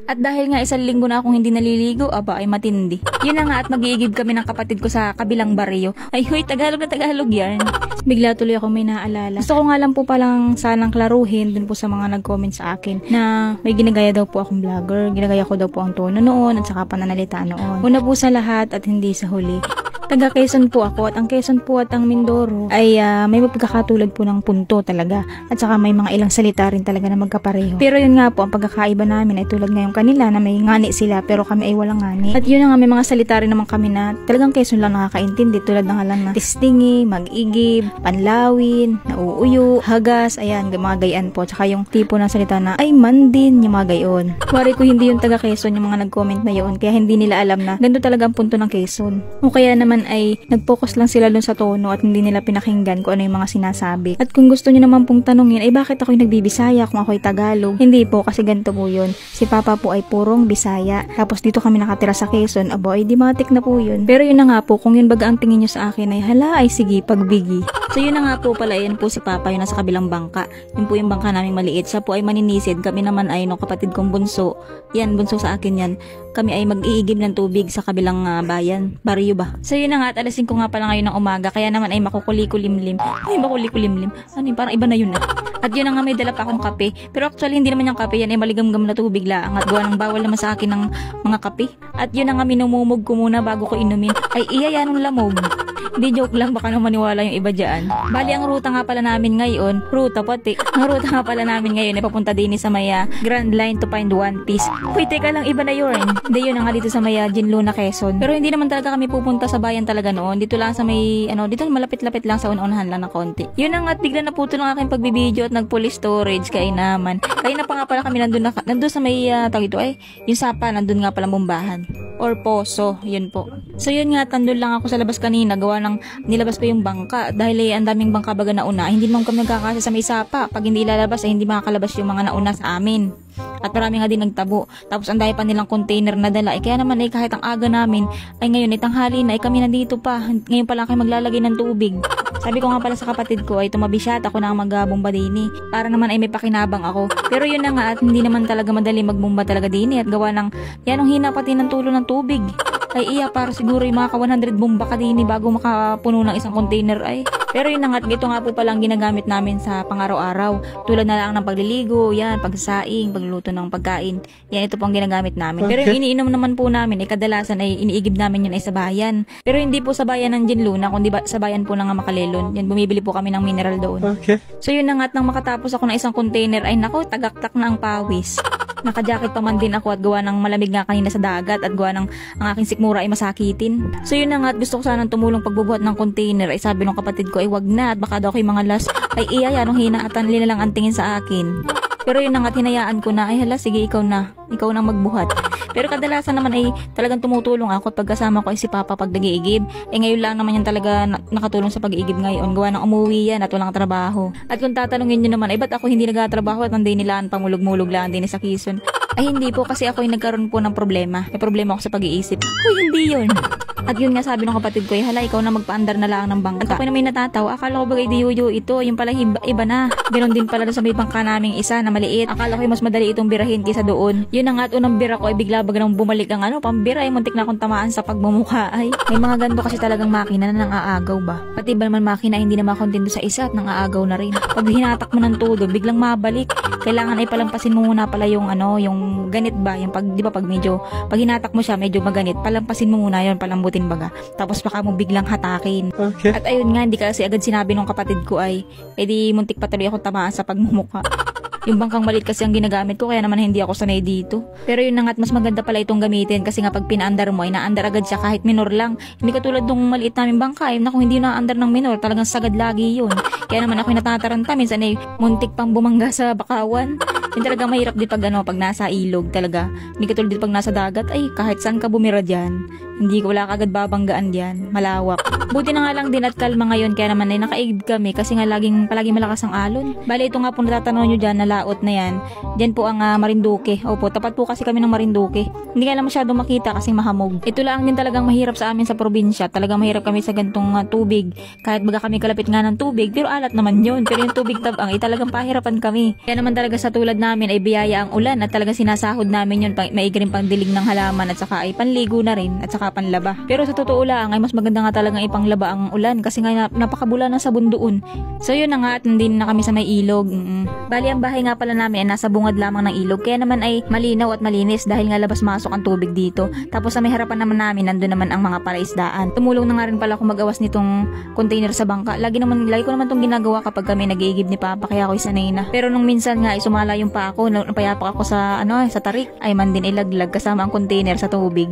At dahil nga 1 linggo na akong hindi naliligo, aba ay matindi. Yun na nga at mag-iigib kami ng kapatid ko sa kabilang baryo. Ay huy, Tagalog na Tagalog yan. Bigla tuloy ako may naalala. Gusto ko nga lang po palang sanang klaruhin dun po sa mga nag-comment sa akin na may ginagaya daw po akong vlogger. Ginagaya ko daw po ang tono noon at saka pananalita noon. Una po sa lahat at hindi sa huli. Taga Quezon po ako at ang Quezon po at ang Mindoro ay may pagkakatulad po ng punto talaga at saka may mga ilang salita rin talaga na magkapareho. Pero yun nga po ang pagkakaiba namin ay tulad ngayong kanila na may ngani sila pero kami ay walang ngani. At yun nga may mga salita rin naman kami na talagang Quezon lang nakakaintindi tulad ng lang na testingi, mag-igib, panlawin, nauuyo, hagas, ayan, mga gayan po. Tsaka yung tipo ng salita na ay man din, yung mga gayon. Wari ko hindi yung taga Quezon yung mga nag-comment na yun kaya hindi nila alam na ganito talaga ang punto ng Quezon. O kaya naman ay nag-focus lang sila dun sa tono at hindi nila pinakinggan kung ano yung mga sinasabi. At kung gusto niyo naman pong tanungin ay bakit ako'y nagbibisaya kung ako'y Tagalog? Hindi po kasi ganito po yun. Si Papa po ay purong Bisaya. Tapos dito kami nakatira sa Quezon. Abo ay dimatik na po yun. Pero yun na nga po, kung yun baga ang tingin nyo sa akin ay hala ay sige pagbigi. So yun na nga po pala, yan po si Papa yung nasa kabilang bangka. Yun po yung bangka naming maliit. Siya po ay maninisid. Kami naman ay no, kapatid kong bunso. Yan, bunso sa akin yan. Kami ay mag-iigib ng tubig sa kabilang bayan. Baryo ba? So yun na nga at alas 5 nga pala ngayon ng umaga. Kaya naman ay makukulimlim. Ay makukulimlim. Ano yun? Parang iba na yun At yun na nga may dala pa akong kape. Pero actually hindi naman yung kape yan ay maligam-gam na tubig lang. At gawa ng bawal naman sa akin ng mga kape. At yun na nga minumumog ko muna bago ko inumin. Ay iya yan ng lamog. Hindi joke lang, baka naman maniwala yung iba dyan. Bali, ang ruta nga pala namin ngayon, ang ruta nga pala namin ngayon ay papunta din sa Maya Grand Line to find One Piece. Uy, teka lang, iba na yun. Hindi yun na nga dito sa Maya Ginluna, Quezon. Pero hindi naman talaga kami pupunta sa bayan talaga noon. Dito lang sa may, dito malapit-lapit lang sa unahan lang na konti. Yun na nga at bigla naputol ng aking pagbibideo at nag-fully storage, kaya naman. Kaya na pa nga pala kami nandun sa may, tawag ito ay, yung sapa, nandun nga pala bombahan. Or poso, yun po. So yun nga, tandun lang ako sa labas kanina, gawa ng nilabas pa yung bangka dahil ang daming bangka baga nauna, hindi naman kami nagkakasya sa may sapa. Pag hindi ilalabas ay hindi makakalabas yung mga nauna sa amin. At marami nga din nagtabo. Tapos ang dami pa nilang container na dala. Kaya naman ay kahit ang aga namin ay ngayon ay tanghali na ay kami nandito pa. Ngayon pala kayo maglalagay ng tubig. Sabi ko nga pala sa kapatid ko ay tumabi siya at ako na ang magbomba dini. Para naman ay may pakinabang ako. Pero yun na nga at hindi naman talaga madali magbomba talaga dini at gawa ng yan ang hina pati ng tulo ng tubig. Ay iya para siguro yung mga 100 bomba ka dini bago makapuno ng isang container ay. Pero yun na nga, ito nga po palang ginagamit namin sa pang-araw-araw. Tulad na lang ng pagliligo, yan, pagsasaing, pagluluto ng pagkain. Yan, ito po ang ginagamit namin. Pero yung iniinom naman po namin, kadalasan ay iniigib namin yun ay sa bayan. Pero hindi po sa bayan ng Ginluna, kundi sa bayan po ng Makalelon. Yan, bumibili po kami ng mineral doon. Okay. So yun na nga, nang makatapos ako ng isang container, ay nako, tagaktak na ang pawis. Naka-jacket pa man din ako at gawa ng malamig nga kanina sa dagat at gawa ng ang aking sikmura ay masakitin. So yun na nga at gusto ko sanang tumulong pagbubuhat ng container ay sabi ng kapatid ko ay wag na at baka daw kayo mga las ay iya yan ang hinaatan nila lang ang tingin sa akin. Pero yun na nga hinayaan ko na ay hala sige ikaw na magbuhat. Pero kadalasan naman ay talagang tumutulong ako at pagkasama ko ay si Papa pag nag-iigib. Ngayon lang naman yan talaga nakatulong sa pag-iigib ngayon. Gawa ng umuwi yan at walang trabaho. At kung tatanungin nyo naman, ay ba't ako hindi nagtatrabaho at nanday nilaan pamulog-mulog lang din sa Quezon? Ay hindi po kasi ako ay nagkaroon po ng problema. May problema ako sa pag-iisip. Uy, hindi yun. At yun nga sabi ng kapatid ko, hala ikaw na magpaandar na lang ng bangka. At ako na may natatawa, akala ko bagay diyo ito, yung pala iba na. Ganon din pala sa may bangka naming isa na maliit. Akala ko mas madali itong birahin kaysa doon. Yun na nga at unang bira ko ay bigla baga nang bumalik ang pambira ay muntik na akong tamaan sa pagmumukha ay. May mga ganito kasi talagang makina na nang-aagaw ba. Pati ba naman makina hindi na makontento sa isa at nang-aagaw na rin. Pag hinatak mo ng todo, biglang mabalik. Kailangan ay palampasin mo muna pala yung yung ganit ba, yung pag di ba pag medyo pag hinatak mo siya medyo maganit, palampasin mo muna yon, palambutin baga. Tapos baka mo biglang hatakin. Okay. At ayun nga, hindi kasi agad sinabi ng kapatid ko ay edi muntik pa tuloy akong tamaan sa pagmumukha. Yung bangkang maliit kasi ang ginagamit ko kaya naman hindi ako sanay dito. Pero yun na nga at mas maganda pala itong gamitin kasi nga pag pinaandar mo ay naandar agad siya kahit minor lang. Hindi katulad nung maliit namin bangka ay naku hindi naandar ng minor, talagang sagad lagi yun. Kaya naman ako natataranta minsan ay muntik pang bumangga sa bakawan. Yung talaga mahirap din pag pag nasa ilog talaga. Hindi katulad din pag nasa dagat ay kahit saan ka bumira dyan. Hindi ko wala kagad babanggaan diyan. Malawak. Buti na nga lang din at kalma ngayon kaya naman ay nakaigib kami kasi nga palagi malakas ang alon. Bale ito nga po natatanaw nyo dyan na laot na yan. Diyan po ang Marinduque. Opo, tapat po kasi kami ng Marinduque. Hindi nga lang masyado makita kasi mahamog. Ito lang din talagang mahirap sa amin sa probinsya. Talagang mahirap kami sa gantong tubig. Kahit baga kami kalapit nga ng tubig, pero alat naman yun. Pero yung tubig tabang ay talagang pahirapan kami. Kaya naman talaga sa tulad namin ay biyaya ang ulan at talagang sinasahod namin yun. Maigi rin pang dilig ng halaman at saka ay panligo na rin at saka panlaba. Pero sa totoo lang ay mas maganda nga talagang ipanglaba ang ulan kasi nga napakabula ng sabon doon. So yun na nga at hindi na kami sa may ilog. Bali ang bahay nga pala namin ay nasa bungad lamang ng ilog kaya naman ay malinaw at malinis dahil nga labas-masok ang tubig dito. Tapos sa may harapan naman namin nandun naman ang mga palaisdaan. Tumulong na nga rin pala ako mag-awas nitong container sa bangka. Lagi ko naman tong ginagawa kapag kami nag-iigib ni Papa kaya ako'y sanay na. Pero nung minsan nga ay sumala yung pa ako, napayapak ako sa sa tarik ay man din ilaglag kasama ang container sa tubig.